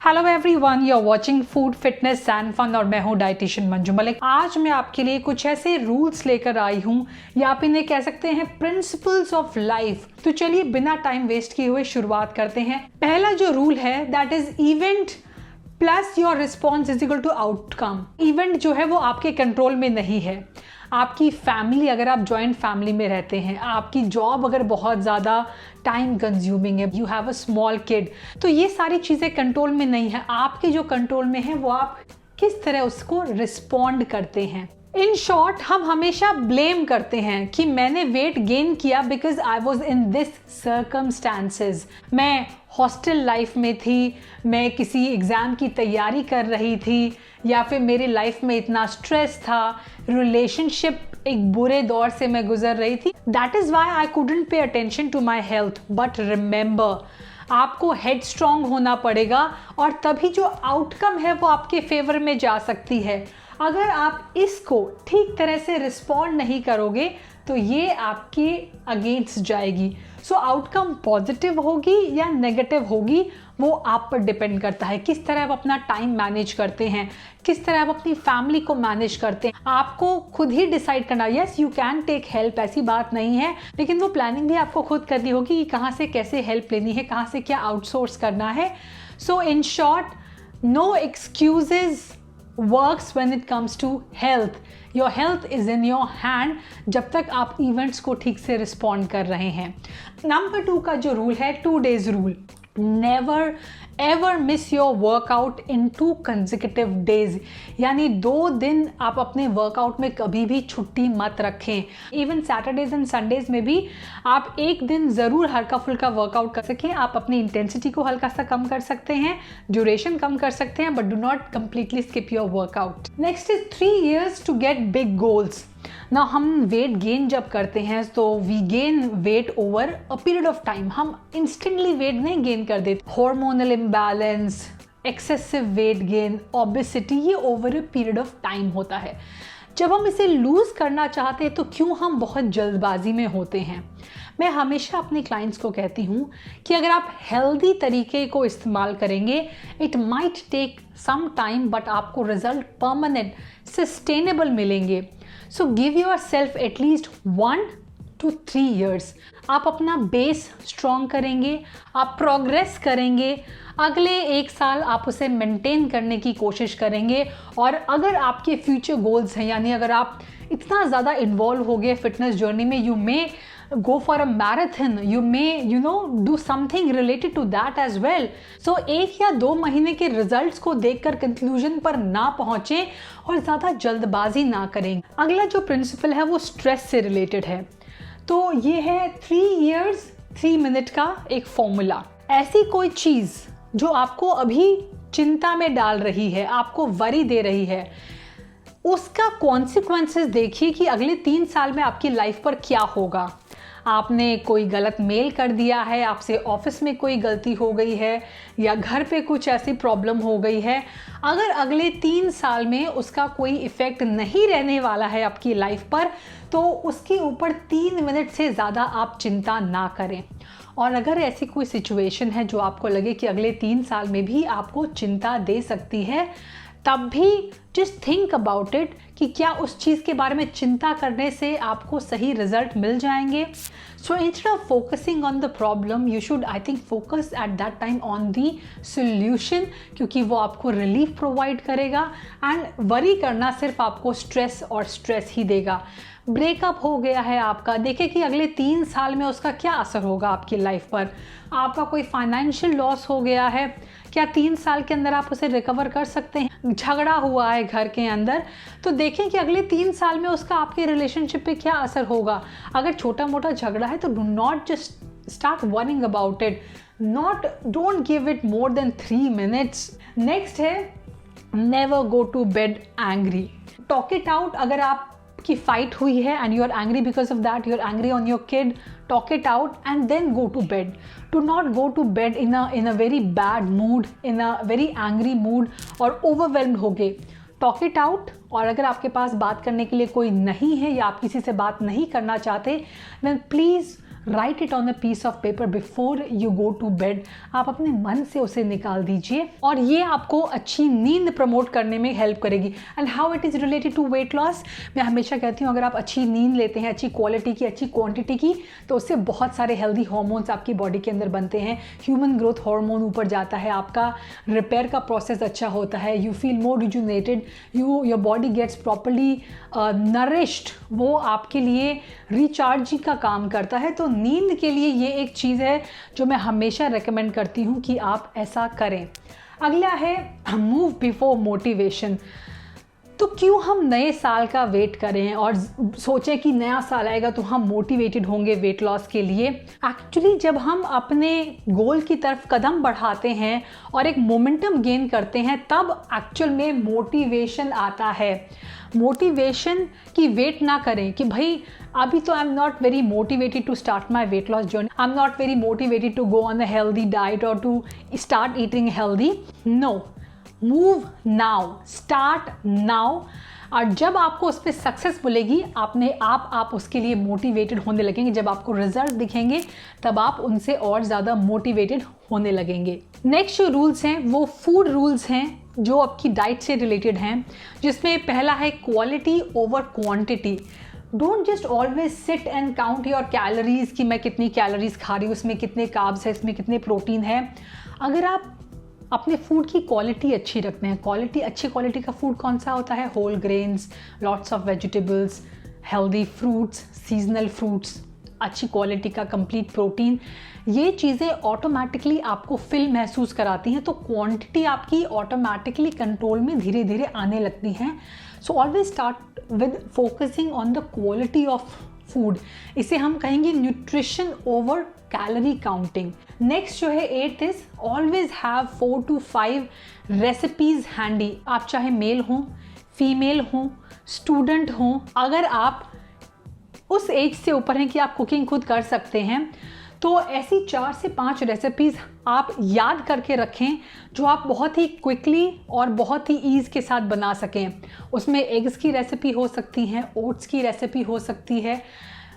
Hello everyone, you are watching food fitness and fun और मैं हूं डाइटिशियन मंजू मलिक। आज मैं आपके लिए कुछ ऐसे रूल्स लेकर आई हूं या आप इन्हें कह सकते हैं प्रिंसिपल्स ऑफ लाइफ। तो चलिए बिना टाइम वेस्ट किए हुए शुरुआत करते हैं। पहला जो रूल है that is event plus your response is equal to outcome. Event जो है वो आपके कंट्रोल में नहीं है। आपकी फैमिली, अगर आप जॉइंट फैमिली में रहते हैं, आपकी जॉब अगर बहुत ज़्यादा टाइम कंज्यूमिंग है, you have a small kid, तो ये सारी चीज़ें कंट्रोल में नहीं है। आपके जो कंट्रोल में है वो आप किस तरह उसको रिस्पॉन्ड करते हैं। इन शॉर्ट, हम हमेशा ब्लेम करते हैं कि मैंने वेट गेन किया because I was in this circumstances. मैं हॉस्टल लाइफ में थी, मैं किसी एग्ज़ाम की तैयारी कर रही थी, या फिर मेरी लाइफ में इतना स्ट्रेस था, रिलेशनशिप एक बुरे दौर से मैं गुजर रही थी, that is why I couldn't pay attention to my health. But remember, आपको हेड स्ट्रॉन्ग होना पड़ेगा और तभी जो आउटकम है वो आपके फेवर में जा सकती है। अगर आप इसको ठीक तरह से रिस्पॉन्ड नहीं करोगे तो ये आपके अगेंस्ट जाएगी। सो आउटकम पॉजिटिव होगी या नेगेटिव होगी वो आप पर डिपेंड करता है। किस तरह आप अपना टाइम मैनेज करते हैं, किस तरह आप अपनी फैमिली को मैनेज करते हैं, आपको खुद ही डिसाइड करना। Yes, you can take help, ऐसी बात नहीं है, लेकिन वो प्लानिंग भी आपको खुद करनी होगी कि कहाँ से कैसे हेल्प लेनी है, कहाँ से क्या आउटसोर्स करना है। So in short, no excuses works when it comes to health. Your health is in your hand जब तक आप इवेंट्स को ठीक से रिस्पॉन्ड कर रहे हैं। नंबर 2 का जो रूल है, 2 days rule. Never ever miss your workout in 2 consecutive days। यानी 2 दिन आप अपने वर्कआउट में कभी भी छुट्टी मत रखें। इवन सैटरडेज एंड संडेज में भी आप एक दिन ज़रूर हल्का फुल्का वर्कआउट कर सकें। आप अपनी इंटेंसिटी को हल्का सा कम कर सकते हैं, ड्यूरेशन कम कर सकते हैं, but do not completely skip your workout. Next is 3 years to get big goals. ना हम वेट गेन जब करते हैं तो we gain weight over a period of time. हम इंस्टेंटली वेट नहीं गेन कर देते। Hormonal imbalance, excessive weight gain, obesity, ये over a period of time होता है। जब हम इसे लूज करना चाहते हैं तो क्यों हम बहुत जल्दबाजी में होते हैं। मैं हमेशा अपने क्लाइंट्स को कहती हूँ कि अगर आप हेल्दी तरीके को इस्तेमाल करेंगे, it might take some time but आपको रिजल्ट परमानेंट सस्टेनेबल मिलेंगे। So give yourself at least 1 to 3 years। आप अपना बेस स्ट्रॉन्ग करेंगे, आप प्रोग्रेस करेंगे, अगले 1 साल आप उसे मेंटेन करने की कोशिश करेंगे। और अगर आपके फ्यूचर गोल्स हैं, यानी अगर आप इतना ज़्यादा इन्वॉल्व हो गए फिटनेस जर्नी में, you may go for a marathon, you may do something related to that as well। so 1 या 2 महीने के रिजल्ट्स को देखकर कंक्लूजन पर ना पहुंचे और ज़्यादा जल्दबाजी ना करें। अगला जो प्रिंसिपल है वो स्ट्रेस से रिलेटेड है। तो ये है 3 years 3 minute का एक फॉर्मूला। ऐसी कोई चीज़ जो आपको अभी चिंता में डाल रही है, आपको वरी दे रही है, उसका कॉन्सिक्वेंसेस देखिए कि अगले 3 साल में आपकी लाइफ पर क्या होगा। आपने कोई गलत मेल कर दिया है, आपसे ऑफिस में कोई गलती हो गई है, या घर पे कुछ ऐसी प्रॉब्लम हो गई है, अगर अगले 3 साल में उसका कोई इफ़ेक्ट नहीं रहने वाला है आपकी लाइफ पर, तो उसके ऊपर 3 मिनट से ज़्यादा आप चिंता ना करें। और अगर ऐसी कोई सिचुएशन है जो आपको लगे कि अगले 3 साल में भी आपको चिंता दे सकती है, तब भी जस्ट थिंक अबाउट इट कि क्या उस चीज़ के बारे में चिंता करने से आपको सही रिजल्ट मिल जाएंगे। So instead of focusing on the problem, you should I think focus at that time on the solution, क्योंकि वो आपको रिलीफ प्रोवाइड करेगा। एंड वरी करना सिर्फ आपको स्ट्रेस ही देगा। ब्रेकअप हो गया है आपका, देखिए कि अगले 3 साल में उसका क्या असर होगा आपकी लाइफ पर। आपका कोई फाइनेंशियल लॉस हो गया है, क्या 3 साल के अंदर आप उसे रिकवर कर सकते हैं। झगड़ा हुआ है घर के अंदर, तो देखें कि अगले 3 साल में उसका आपके रिलेशनशिप पे क्या असर होगा। अगर छोटा मोटा झगड़ा है तो do not just start worrying about it, don't give it more than 3 minutes। Next है never go to bed angry. Talk it out. अगर आप की फाइट हुई है and you are angry because of that, you are angry on your kid, talk it out and then go to bed। Do not go to bed in a very bad mood, in a very angry mood और overwhelmed हो गए। Talk it out. और अगर आपके पास बात करने के लिए कोई नहीं है या आप किसी से बात नहीं करना चाहते, then please write it on a piece of paper before you go to bed. आप अपने मन से उसे निकाल दीजिए और ये आपको अच्छी नींद प्रमोट करने में हेल्प करेगी। And how it is related to weight loss, मैं हमेशा कहती हूँ अगर आप अच्छी नींद लेते हैं, अच्छी क्वालिटी की, अच्छी क्वांटिटी की, तो उससे बहुत सारे हेल्दी हार्मोन्स आपकी बॉडी के अंदर बनते हैं। ह्यूमन ग्रोथ हार्मोन ऊपर जाता है, आपका रिपेयर का प्रोसेस अच्छा होता है, you feel more rejuvenated, your body gets properly nourished, वो आपके लिए रिचार्जिंग का काम करता है। तो नींद के लिए ये एक चीज़ है जो मैं हमेशा रेकमेंड करती हूँ कि आप ऐसा करें। अगला है मूव बिफोर मोटिवेशन। तो क्यों हम नए साल का वेट करें और सोचें कि नया साल आएगा तो हम मोटिवेटेड होंगे वेट लॉस के लिए। एक्चुअली जब हम अपने गोल की तरफ कदम बढ़ाते हैं और एक मोमेंटम गेन करते हैं तब एक्चुअल में मोटिवेशन आता है। मोटिवेशन की वेट ना करें कि भाई अभी तो I am not very motivated to start my weight loss journey, I am not very motivated to go on a healthy diet और to start eating healthy. No, move now, start now. और जब आपको उस पर success मिलेगी आप उसके लिए मोटिवेटेड होने लगेंगे। जब आपको रिजल्ट दिखेंगे तब आप उनसे और ज़्यादा मोटिवेटेड होने लगेंगे। नेक्स्ट जो रूल्स हैं वो फूड रूल्स हैं जो आपकी डाइट से रिलेटेड हैं, जिसमें पहला है quality over quantity. Don't just always sit and count your calories कि मैं कितनी कैलोरीज खा रही हूँ, उसमें कितने कार्ब्स है, इसमें कितने प्रोटीन है। अगर आप अपने फूड की क्वालिटी अच्छी रखते हैं, अच्छी क्वालिटी का फूड कौन सा होता है? Whole grains, lots of vegetables, healthy fruits, seasonal fruits, अच्छी क्वालिटी का कंप्लीट प्रोटीन, ये चीज़ें ऑटोमेटिकली आपको फिल महसूस कराती हैं। तो क्वांटिटी आपकी ऑटोमेटिकली कंट्रोल में धीरे धीरे आने लगती हैं। So always start with focusing on the quality of food. इसे हम कहेंगे nutrition over calorie counting. Next जो है 8th is always have 4 to 5 recipes handy. आप चाहे मेल हों, फीमेल हों, स्टूडेंट हों, अगर आप उस एज से ऊपर हैं कि आप कुकिंग खुद कर सकते हैं तो ऐसी 4 से 5 रेसिपीज़ आप याद करके रखें जो आप बहुत ही क्विकली और बहुत ही ईज़ के साथ बना सकें। उसमें एग्स की रेसिपी हो सकती हैं, ओट्स की रेसिपी हो सकती है।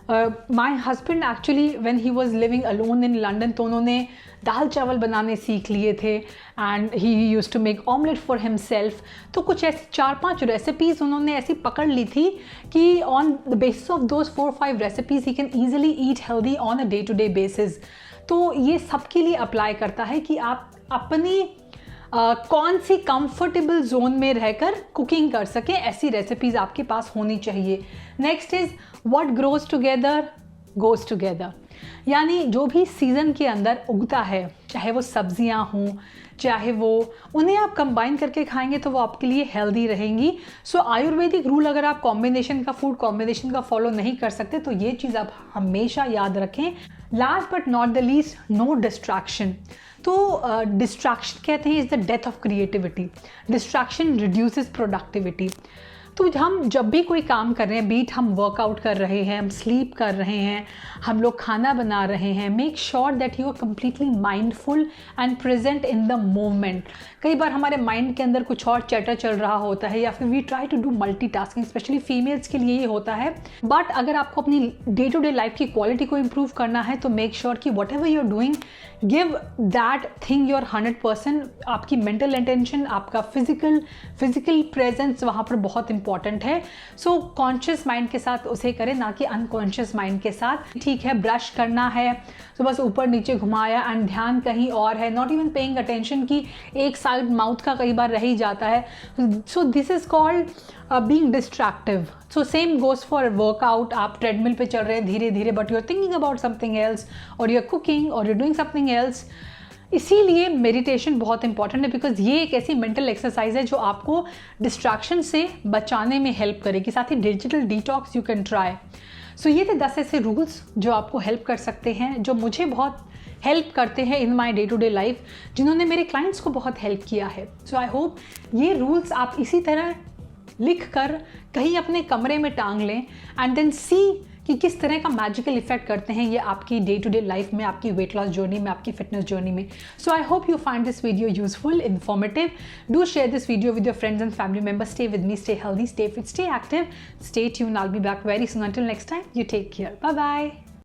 My husband actually when he was living alone in London तो उन्होंने दाल चावल बनाने सीख लिए थे and he used to make omelette for himself. तो कुछ ऐसी 4-5 रेसिपीज़ उन्होंने ऐसी पकड़ ली थी कि on the basis of those 4-5 recipes he can easily eat healthy on a day to day basis. तो ये सबके लिए अप्लाई करता है कि आप अपनी कौन सी कंफर्टेबल जोन में रहकर कुकिंग कर सकें, ऐसी रेसिपीज़ आपके पास होनी चाहिए। Next is what grows together goes together, यानी जो भी सीज़न के अंदर उगता है, चाहे वो सब्जियां हों, चाहे वो, उन्हें आप कंबाइन करके खाएंगे तो वो आपके लिए हेल्दी रहेंगी। सो आयुर्वेदिक रूल अगर आप फूड कॉम्बिनेशन का फॉलो नहीं कर सकते तो ये चीज़ आप हमेशा याद रखें। Last but not the least, no distraction. तो डिस्ट्रैक्शन कहते हैं is the death of creativity. Distraction reduces productivity. तो हम जब भी कोई काम कर रहे हैं, बीट हम वर्कआउट कर रहे हैं, हम स्लीप कर रहे हैं, हम लोग खाना बना रहे हैं, make sure that you are completely mindful and present in the moment. कई बार हमारे माइंड के अंदर कुछ और चैटर चल रहा होता है या फिर we try to do multitasking, specially females के लिए ये होता है। बट अगर आपको अपनी डे टू डे लाइफ की क्वालिटी को इम्प्रूव करना है तो मेक श्योर कि whatever you are doing give that thing your 100%। आपकी मेंटल अटेंशन, आपका फिजिकल प्रेजेंस वहाँ पर बहुत इंपॉर्टेंट है। सो कॉन्शियस माइंड के साथ उसे करें, ना कि अनकॉन्शियस माइंड के साथ। ठीक है, ब्रश करना है तो बस ऊपर नीचे घुमाया एंड ध्यान कहीं और है, नॉट इवन पेइंग अटेंशन कि एक साइड माउथ का कई बार रह ही जाता है। So this is called being distractive. So same goes for workout. आप ट्रेडमिल पे चल रहे हैं धीरे धीरे but you are thinking about something else और यू आर कुकिंग और you are doing something else. इसीलिए मेडिटेशन बहुत इंपॉर्टेंट है, बिकॉज ये एक ऐसी मेंटल एक्सरसाइज है जो आपको डिस्ट्रैक्शन से बचाने में हेल्प करेगी। साथ ही digital detox you can try. So ये थे 10 ऐसे रूल्स जो आपको हेल्प कर सकते हैं, जो मुझे बहुत हेल्प करते हैं in my day to day life, जिन्होंने मेरे क्लाइंट्स को बहुत हेल्प किया है। सो आई होप ये रूल्स आप इसी तरह लिख कर कहीं अपने कमरे में टांग लें एंड देन सी कि किस तरह का मैजिकल इफेक्ट करते हैं ये आपकी डे टू डे लाइफ में, आपकी वेट लॉस जर्नी में, आपकी फिटनेस जर्नी में। So I hope you find this video useful, informative. Do share this video with your friends and family members. Stay with me, stay healthy, stay fit, stay active, stay tuned. I'll be back very soon. Until next time, you take care. Bye bye.